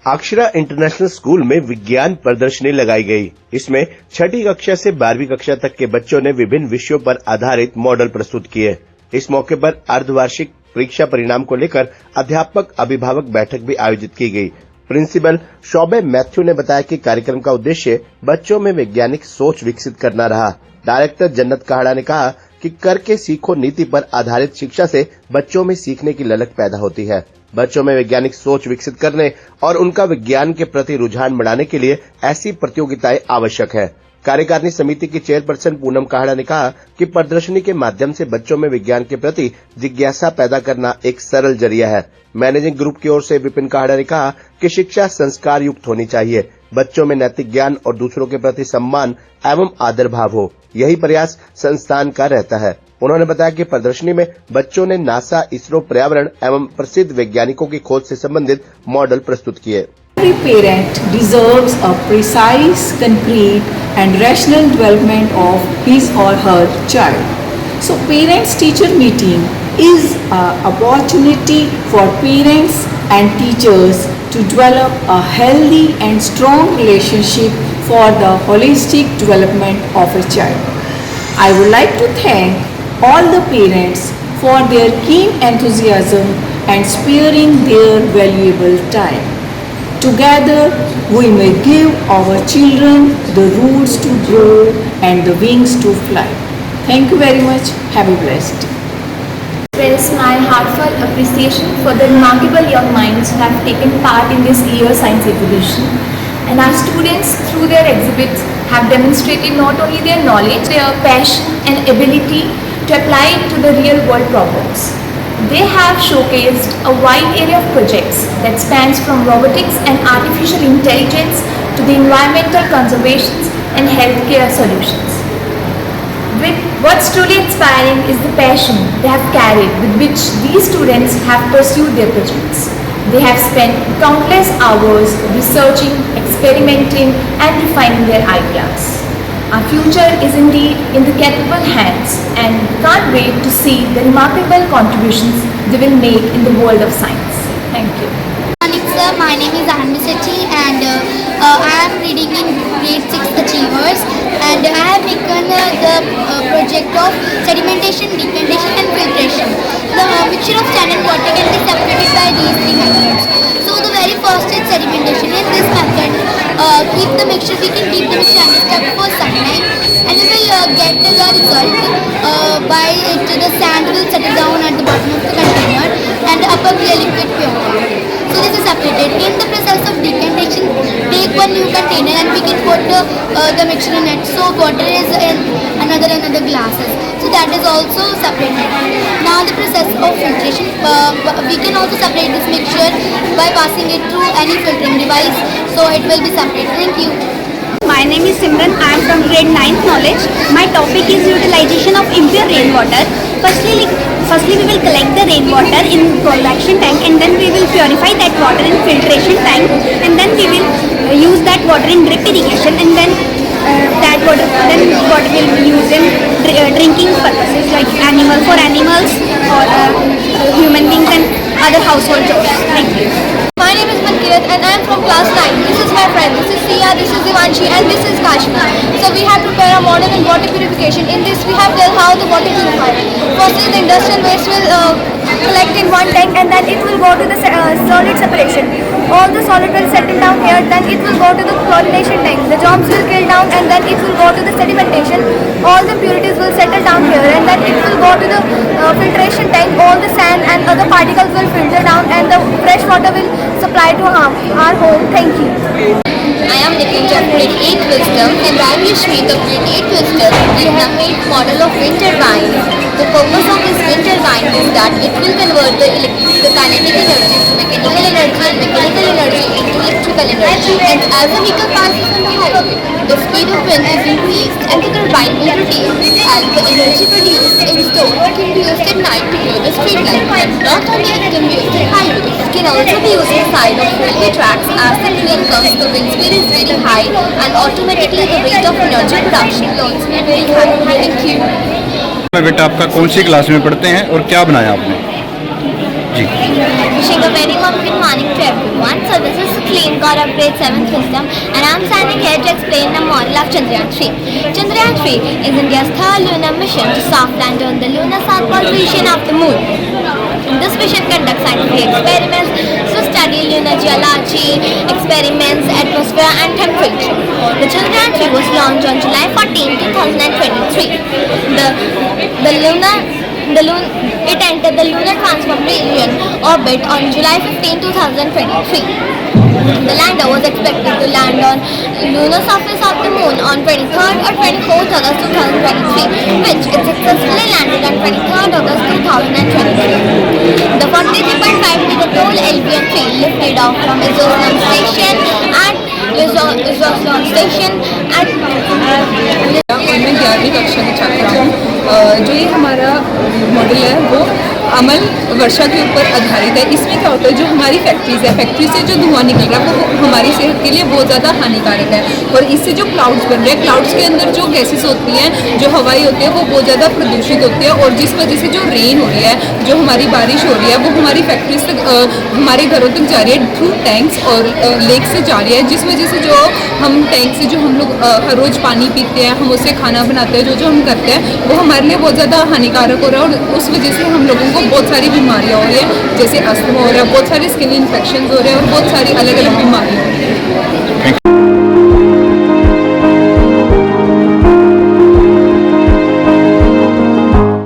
Akshara international school में विज्ञान प्रदर्शनी लगाई गई। इसमें छठी कक्षा से 12वीं कक्षा तक के बच्चों ने विभिन्न विषयों पर आधारित मॉडल प्रस्तुत किए। इस मौके पर अर्धवार्षिक परीक्षा परिणाम को लेकर अध्यापक अभिभावक बैठक भी आयोजित की गई। प्रिंसिपल शोबे मैथ्यू ने बताया कि कार्यक्रम का उद्देश्य बच्चों में वैज्ञानिक सोच विकसित करना रहा। डायरेक्टर जन्नत काहड़ा ने कहा कि करके सीखो नीति पर आधारित शिक्षा से बच्चों में सीखने की ललक पैदा होती है। बच्चों में वैज्ञानिक सोच विकसित करने और उनका विज्ञान के प्रति रुझान बढ़ाने के लिए ऐसी प्रतियोगिताएं आवश्यक है। कार्यकारिणी समिति की चेयरपर्सन पूनम काहड़ा ने कहा कि प्रदर्शनी के माध्यम से बच्चों में विज्ञान के प्रति जिज्ञासा पैदा करना एक सरल जरिया है। मैनेजिंग ग्रुप की ओर से विपिन काहड़ा ने कहा कि शिक्षा संस्कार युक्त होनी चाहिए। बच्चों में नैतिक ज्ञान और दूसरों के प्रति सम्मान एवं आदर भाव हो, यही प्रयास संस्थान का रहता है। उन्होंने बताया कि प्रदर्शनी में बच्चों ने नासा, इसरो, पर्यावरण एवं प्रसिद्ध वैज्ञानिकों की खोज से संबंधित मॉडल प्रस्तुत किए। Every parent deserves a precise, concrete and rational development of his or her child. So parents-teacher meeting is an opportunity for parents and teachers to develop a healthy and strong relationship for the holistic development of a child. I would like to thank all the parents for their keen enthusiasm and sparing their valuable time. Together, we may give our children the roots to grow and the wings to fly. Thank you very much. Have a blessed day. Express my heartfelt appreciation for the remarkable young minds who have taken part in this year's science exhibition. And our students, through their exhibits, have demonstrated not only their knowledge, their passion and ability to apply it to the real world problems. They have showcased a wide area of projects that spans from robotics and artificial intelligence to the environmental conservation and healthcare solutions. What's truly inspiring is the passion they have carried with which these students have pursued their projects. They have spent countless hours researching, experimenting and refining their ideas. Our future is indeed in the capable hands and can't wait to see the remarkable contributions they will make in the world of science. Thank you. Sir, my name is Anvi Sethi and I am reading in grade 6 Achievers and I have taken the project of sedimentation, decantation and filtration. The mixture of sand and water can be separated by these three methods. So the very first is sedimentation. In this method, we can keep the mixture undisturbed for some time and we will get the result by the sand will settle down at the bottom of the container and the upper clear liquid pure water. So this is separated. In the process of decantation, take one new container and we can put the mixture in it. So water is in another glasses. So that is also separated. Now the process of filtration, we can also separate this mixture by passing it through any filtering device. So it will be separated. Thank you. My name is Simran. I am from grade 9th knowledge. My topic is utilization of impure rainwater. Firstly we will collect the rainwater in collection tank and then we will purify that water in filtration tank and then we will use that water in drip irrigation and then that water will be used in drinking purposes like for animals or human beings and other household jobs. Thank you. My name is Mankirat and I am from class 9. This is my friend. This is Sia, this is Ivanshi and this is Kashmir. So we have prepared a model in water purification. In this we have tell how the water purified. Firstly the industrial waste will collect in one tank and then it will go to the solid separation. All the solid will settle down here, then it will go to the chlorination tank. The germs will kill down and then it will go to the sedimentation. All the impurities will settle down here and then it will go to the filtration tank. All the sand and other particles will filter down and the fresh water will supply to our home. Thank you. I am Nitin of grade 8 Wisdom and Ravi Shmeet of grade 8 Wisdom. We have made model of wind turbine. The purpose of this wind turbine is that it will convert the kinetic energy to mechanical energy and mechanical energy into electrical energy. And as the vehicle passes on the highway, the speed of wind is increased and the turbine will rotate. And the energy produced in storm can be used at night to grow the street light. And not only it can be used at highways, it can also be used inside of railway tracks. As the train comes, the wind speed is very high and automatically the rate of energy production will also be very high. Thank you. बेटा आपका कौन सी class में पढ़ते हैं और क्या बनाया आपने जी? Wishing a very warm good morning to everyone. everyone. So this is Clean Core of Grade 7th System and I am standing here to explain the model of Chandrayaan-3. Chandrayaan-3 is India's third lunar mission to soft land on the lunar south pole region of the moon. This mission conducts scientific experiments to study lunar geology, experiments, atmosphere and temperature. The Chandrayaan-3 was launched on July 14, 2023. It entered the lunar transform region orbit on July 15, 2023. The lander was expected to land on lunar surface of the moon on 23rd or 24th August 2023, which it successfully landed on 23rd August 2023. The 43.5-meter tall LVM-3 lifted off from Isoslam station at Isoslam station at मैं 11वीं कक्षा की छात्रा हूँ। जो ये हमारा model है वो अमल वर्षा के ऊपर आधारित है। इसमें क्या होता है, जो हमारी फैक्ट्री से जो धुआं निकल रहा है वो हमारी सेहत के लिए बहुत ज़्यादा हानिकारक है और इससे जो क्लाउड्स बन रहे हैं, क्लाउड्स के अंदर जो गैसेस होती हैं, जो हवाई होती है वो बहुत ज़्यादा प्रदूषित होती है और जिस वजह से जो रेन हो रही है, जो हमारी बारिश हो रही है वो हमारी फैक्ट्रीज तक हमारे घरों तक जा रही है थ्रू टैंक्स और लेक से जा रही है, जिस वजह से जो हम टैंक से जो हम लोग हर रोज़ पानी पीते हैं, हम उससे खाना बनाते हैं, जो हम करते हैं वो हमारे लिए बहुत ज़्यादा हानिकारक हो रहा है और उस वजह से हम लोगों को बहुत सारी बीमारियाँ हो रही है, जैसे अस्थमा हो रहा है, बहुत सारे स्किन इन्फेक्शन हो रहे हैं और बहुत सारी अलग अलग बीमारियाँ हो रही हैं।